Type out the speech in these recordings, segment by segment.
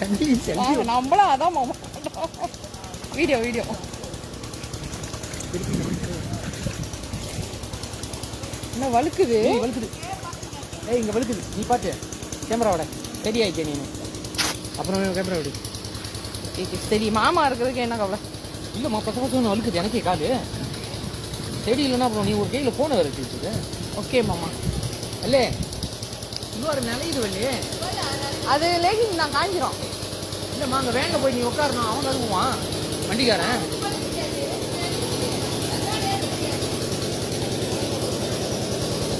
நம்மளும் அதான் மாமா வீடியோ வீடியோ என்ன வழுக்குது வழுக்குது. ஏய் இங்கே வழுக்குது, நீ பார்த்து கேமராவோட ரெடி ஆகிட்டே நீ. அப்புறம் கேமரா விடு. சரி மாமா இருக்கிறதுக்கு என்ன கவலை இல்லைம்மா, பசங்க வழுக்குது எனக்கே காலு. செடி இல்லைன்னா அப்புறம் நீ ஒரு கையில் ஃபோனை வேறு வச்சுருக்குது. ஓகே மாமா இல்லே இன்னொரு நிலையுது இல்லையே, அது லேகிங் நான் காஞ்சிரும். இல்லைம்மா அங்கே வேங்க போய் நீ உட்காரணும், அவன் கழுவுவான் வண்டிக்காரன்.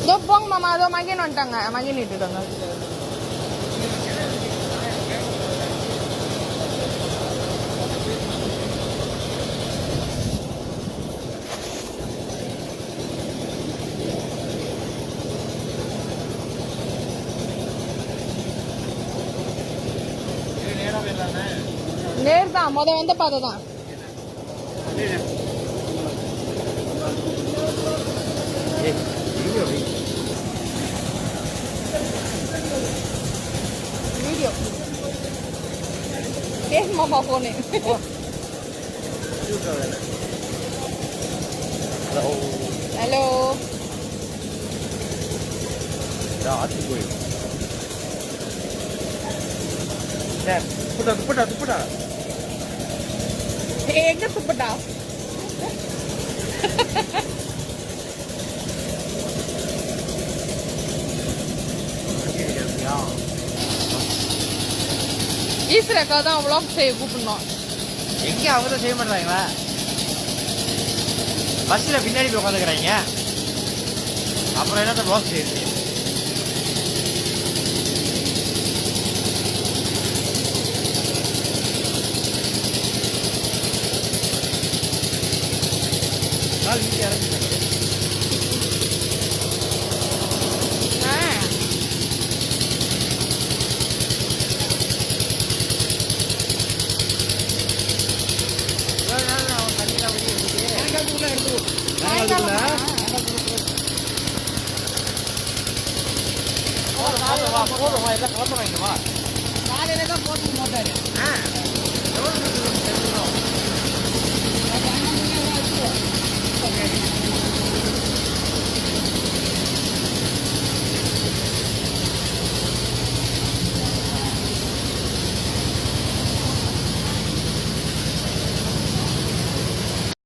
இதோ போங்க மாமா, அதோ மகின் வந்துட்டாங்க, மகின் இட்டுட்டாங்க. நேர் தான் வந்த பாதை தான். வீடியோ கேஸ் மாமா போனு. ஹலோ எங்க துப்பட்டா ஈஸ்வரக்கா தான் விளாக் செய்ய கூப்பிடணும். எங்க அவங்க தான் செய்ய மாட்டாங்களா? பஸ்ஸில் பின்னாடி போய் உட்காந்துக்கிறாங்க, அப்புறம் என்னத்த பிளாக் செய்யுது? கால் வீட்டு இறங்கி போதுமா எல்லாம் கிளம்புறாங்கம்மா. காலையில தான் போட்டு போட்டாரு. எவ்வளோ